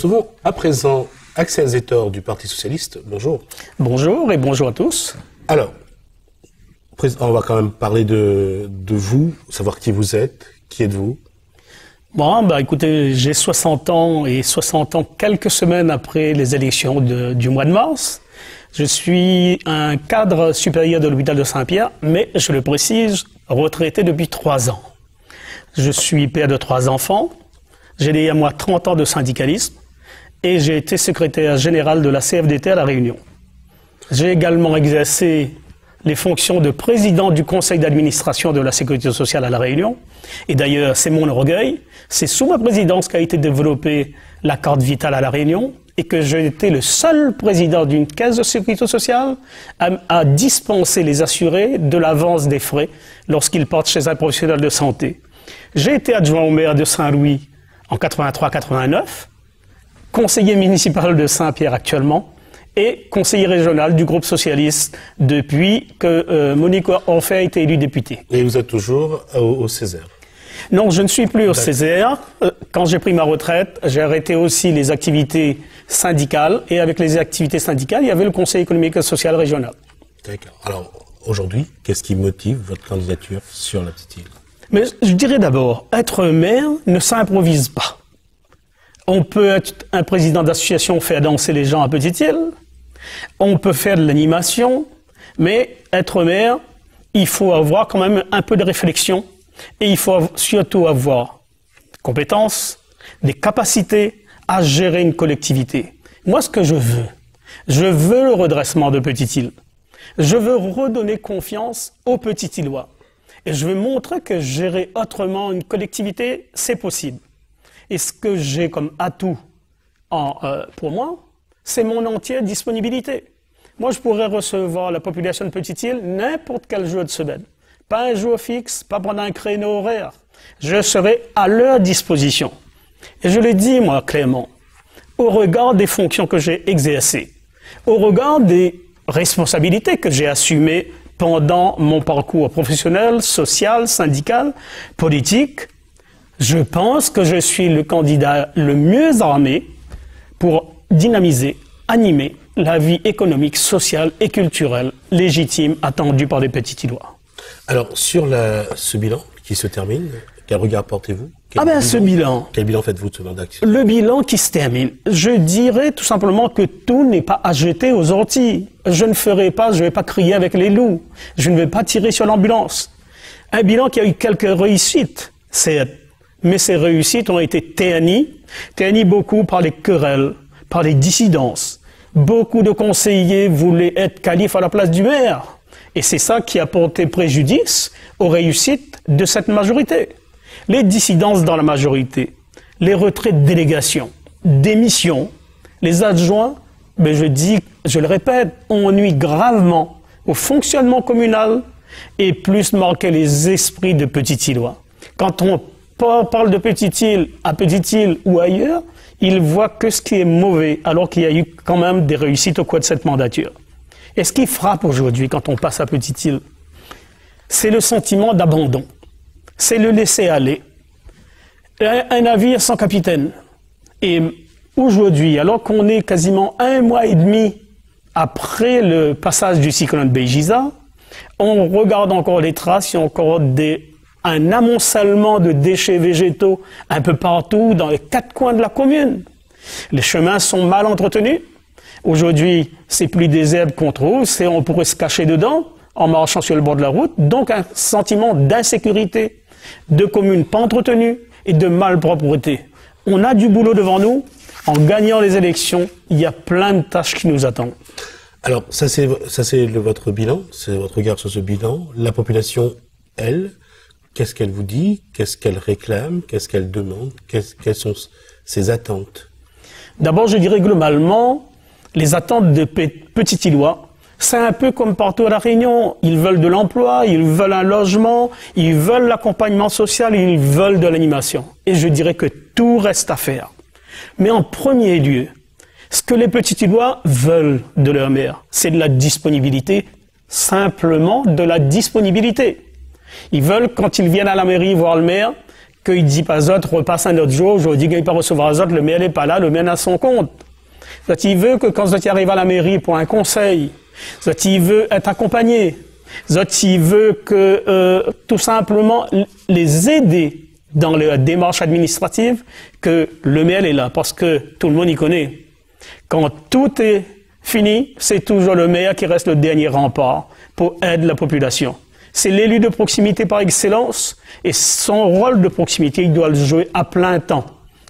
recevons à présent Axel Zetor du Parti Socialiste. Bonjour. Bonjour et bonjour à tous. Alors, on va quand même parler de vous, savoir qui vous êtes, qui êtes-vous? Bon, écoutez, j'ai 60 ans et 60 ans quelques semaines après les élections du mois de mars. Je suis un cadre supérieur de l'hôpital de Saint-Pierre, mais je le précise, retraité depuis 3 ans. Je suis père de 3 enfants, j'ai derrière moi 30 ans de syndicalisme et j'ai été secrétaire général de la CFDT à La Réunion. J'ai également exercé les fonctions de président du conseil d'administration de la sécurité sociale à La Réunion. Et d'ailleurs, c'est mon orgueil. C'est sous ma présidence qu'a été développée la carte vitale à La Réunion et que j'ai été le seul président d'une caisse de sécurité sociale à dispenser les assurés de l'avance des frais lorsqu'ils partent chez un professionnel de santé. J'ai été adjoint au maire de Saint-Louis en 83-89, conseiller municipal de Saint-Pierre actuellement, et conseiller régional du groupe socialiste depuis que Monique Orphée a été élue députée. Et vous êtes toujours au Césaire? Non, je ne suis plus au Césaire. Quand j'ai pris ma retraite, j'ai arrêté aussi les activités syndicales. Et avec les activités syndicales, il y avait le Conseil économique et social régional. D'accord. Alors, aujourd'hui, qu'est-ce qui motive votre candidature sur la petite île? Mais je dirais d'abord, être maire ne s'improvise pas. On peut être un président d'association, faire danser les gens à Petite-Île. On peut faire de l'animation. Mais être maire, il faut avoir quand même un peu de réflexion. Et il faut surtout avoir des compétences, des capacités à gérer une collectivité. Moi, ce que je veux le redressement de Petite-Île. Je veux redonner confiance aux Petite-Îlois. Et je veux montrer que gérer autrement une collectivité, c'est possible. Et ce que j'ai comme atout pour moi, c'est mon entière disponibilité. Moi, je pourrais recevoir la population de Petite-Île n'importe quel jour de semaine. Pas un jour fixe, pas pendant un créneau horaire. Je serai à leur disposition. Et je le dis, moi, clairement, au regard des fonctions que j'ai exercées, au regard des responsabilités que j'ai assumées pendant mon parcours professionnel, social, syndical, politique, je pense que je suis le candidat le mieux armé pour dynamiser, animer la vie économique, sociale et culturelle légitime attendue par les Petite-Îlois. Alors, sur ce bilan qui se termine, quel regard portez-vous? Quel bilan faites-vous de ce mandat? Le bilan qui se termine, je dirais tout simplement que tout n'est pas à jeter aux orties. Je ne vais pas crier avec les loups. Je ne vais pas tirer sur l'ambulance. Un bilan qui a eu quelques réussites, mais ces réussites ont été ternies beaucoup par les querelles, par les dissidences. Beaucoup de conseillers voulaient être qualifiés à la place du maire. Et c'est ça qui a porté préjudice aux réussites de cette majorité. Les dissidences dans la majorité, les retraits de délégation, démissions, les adjoints, je le répète, on nuit gravement au fonctionnement communal et plus marqué les esprits de Petite-Îlois. Quand on parle de Petite-Île à Petite-Île ou ailleurs, ils voient que ce qui est mauvais, alors qu'il y a eu quand même des réussites au cours de cette mandature. Et ce qui frappe aujourd'hui quand on passe à Petite-Île, c'est le sentiment d'abandon. C'est le laisser aller. Un navire sans capitaine. Et aujourd'hui, alors qu'on est quasiment 1 mois et demi après le passage du cyclone Bejiza, on regarde encore les traces, il y a encore un amoncellement de déchets végétaux un peu partout dans les 4 coins de la commune. Les chemins sont mal entretenus. Aujourd'hui, c'est plus des herbes qu'on trouve, on pourrait se cacher dedans en marchant sur le bord de la route. Donc un sentiment d'insécurité, de communes pas entretenues et de malpropreté. On a du boulot devant nous. En gagnant les élections, il y a plein de tâches qui nous attendent. Alors, ça c'est votre bilan, c'est votre regard sur ce bilan. La population, elle, qu'est-ce qu'elle vous dit? Qu'est-ce qu'elle réclame? Qu'est-ce qu'elle demande? Quelles sont ses attentes? D'abord, je dirais globalement, les attentes de Petite-Îlois, c'est un peu comme partout à La Réunion. Ils veulent de l'emploi, ils veulent un logement, ils veulent l'accompagnement social, ils veulent de l'animation. Et je dirais que tout reste à faire. Mais en premier lieu, ce que les Petite-Îlois veulent de leur maire, c'est de la disponibilité, simplement de la disponibilité. Ils veulent, quand ils viennent à la mairie voir le maire, qu'il dit pas autres, repasse un autre jour, je dis qu'il pas recevoir les autres, le maire n'est pas là, le maire a son compte. Il veut que quand il arrive à la mairie pour un conseil, il veut être accompagné, il veut que tout simplement les aider dans la démarche administrative, que le maire est là, parce que tout le monde y connaît. Quand tout est fini, c'est toujours le maire qui reste le dernier rempart pour aider la population. C'est l'élu de proximité par excellence, et son rôle de proximité, il doit le jouer à plein temps.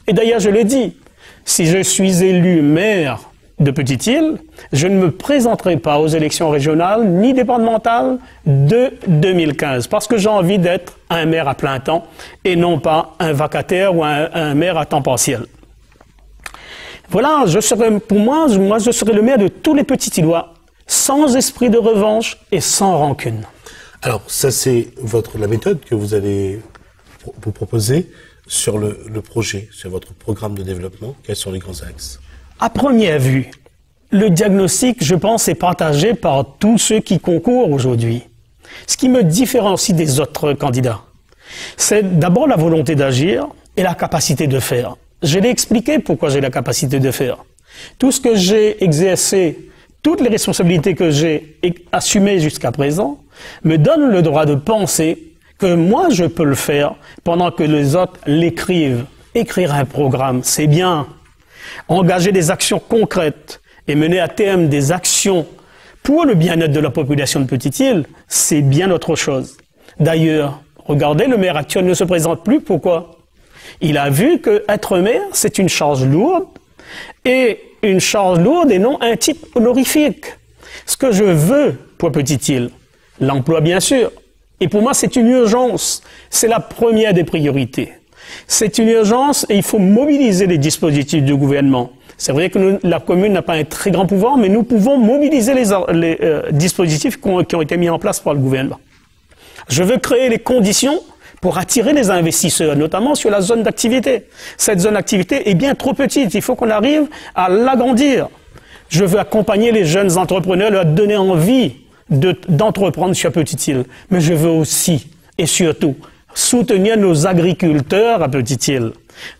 Et d'ailleurs, je l'ai dit, si je suis élu maire de Petite-Île, je ne me présenterai pas aux élections régionales ni départementales de 2015, parce que j'ai envie d'être un maire à plein temps et non pas un vacataire ou un maire à temps partiel. Voilà, je serai le maire de tous les Petite-Îlois, sans esprit de revanche et sans rancune. Alors, ça c'est la méthode que vous allez vous proposer sur le projet, sur votre programme de développement. Quels sont les grands axes? À première vue, le diagnostic, je pense, est partagé par tous ceux qui concourent aujourd'hui. Ce qui me différencie des autres candidats, c'est d'abord la volonté d'agir et la capacité de faire. Je l'ai expliqué pourquoi j'ai la capacité de faire. Tout ce que j'ai exercé, toutes les responsabilités que j'ai assumées jusqu'à présent, me donnent le droit de penser que moi je peux le faire pendant que les autres l'écrivent. Écrire un programme, c'est bien. Engager des actions concrètes et mener à terme des actions pour le bien-être de la population de Petite-Île, c'est bien autre chose. D'ailleurs, regardez, le maire actuel ne se présente plus. Pourquoi? Il a vu que être maire, c'est une charge lourde, et non un titre honorifique. Ce que je veux pour Petite-Île, l'emploi bien sûr, et pour moi c'est une urgence, c'est la première des priorités. C'est une urgence et il faut mobiliser les dispositifs du gouvernement. C'est vrai que la commune n'a pas un très grand pouvoir, mais nous pouvons mobiliser les dispositifs qui ont été mis en place par le gouvernement. Je veux créer les conditions pour attirer les investisseurs, notamment sur la zone d'activité. Cette zone d'activité est bien trop petite, il faut qu'on arrive à l'agrandir. Je veux accompagner les jeunes entrepreneurs, leur donner envie d'entreprendre sur Petite-Île. Mais je veux aussi, et surtout, soutenir nos agriculteurs à Petite-Île.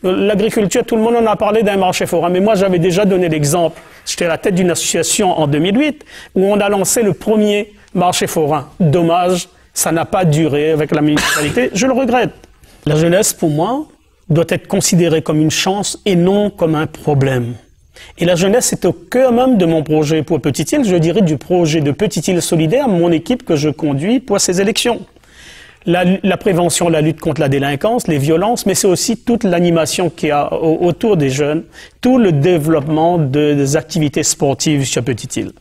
L'agriculture, tout le monde en a parlé d'un marché forain, mais moi j'avais déjà donné l'exemple. J'étais à la tête d'une association en 2008 où on a lancé le premier marché forain. Dommage, ça n'a pas duré avec la municipalité, je le regrette. La jeunesse, pour moi, doit être considérée comme une chance et non comme un problème. Et la jeunesse est au cœur même de mon projet pour Petite-Île, je dirais du projet de Petite-Île solidaire, mon équipe que je conduis pour ces élections. La prévention, la lutte contre la délinquance, les violences, mais c'est aussi toute l'animation qu'il y a autour des jeunes, tout le développement des activités sportives sur Petite-Île.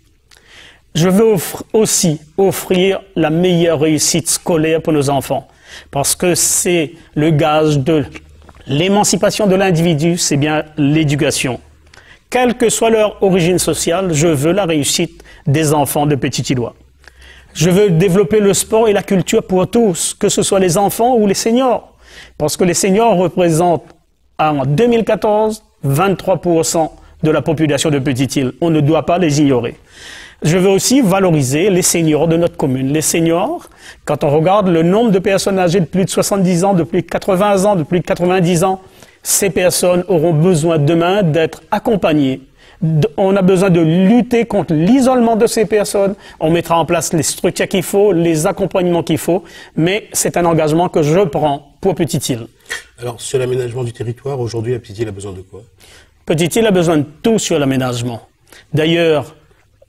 Je veux aussi offrir la meilleure réussite scolaire pour nos enfants, parce que c'est le gage de l'émancipation de l'individu, c'est bien l'éducation. Quelle que soit leur origine sociale, je veux la réussite des enfants de Petite-Îlois. Je veux développer le sport et la culture pour tous, que ce soit les enfants ou les seniors, parce que les seniors représentent en 2014 23% de la population de Petite-Île. On ne doit pas les ignorer. Je veux aussi valoriser les seniors de notre commune. Les seniors, quand on regarde le nombre de personnes âgées de plus de 70 ans, de plus de 80 ans, de plus de 90 ans, ces personnes auront besoin demain d'être accompagnées. On a besoin de lutter contre l'isolement de ces personnes. On mettra en place les structures qu'il faut, les accompagnements qu'il faut, mais c'est un engagement que je prends pour Petite-Île. Alors, sur l'aménagement du territoire, aujourd'hui, la Petite-Île a besoin de quoi? Petite-Île a besoin de tout sur l'aménagement. D'ailleurs,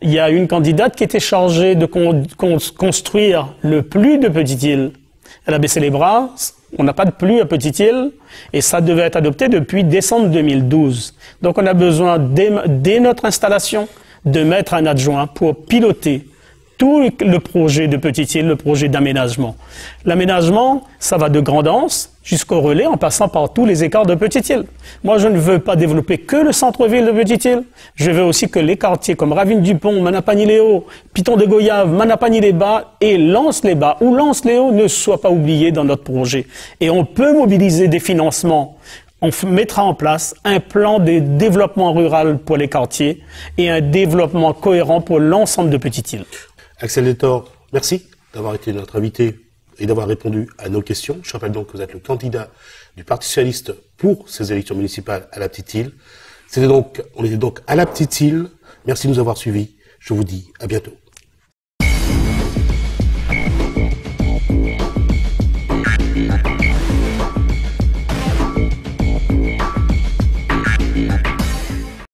il y a une candidate qui était chargée de construire le PLU de Petite-Île. Elle a baissé les bras, on n'a pas de PLU à Petite-Île, et ça devait être adopté depuis décembre 2012. Donc on a besoin, dès notre installation, de mettre un adjoint pour piloter tout le projet de Petite-Île, le projet d'aménagement. L'aménagement, ça va de Grand'Anse jusqu'au Relais, en passant par tous les écarts de Petite-Île. Moi, je ne veux pas développer que le centre-ville de Petite-Île. Je veux aussi que les quartiers comme Ravine-du-Pont, Manapany-les-Hauts, Piton-de-Goyave, Manapany-les-Bas et Lens-les-Bas ou Lens-les-Hauts ne soient pas oubliés dans notre projet. Et on peut mobiliser des financements. On mettra en place un plan de développement rural pour les quartiers et un développement cohérent pour l'ensemble de Petite-Île. Axel Detor, merci d'avoir été notre invité et d'avoir répondu à nos questions. Je rappelle donc que vous êtes le candidat du Parti socialiste pour ces élections municipales à la Petite-Île. On était donc à la Petite-Île. Merci de nous avoir suivis. Je vous dis à bientôt.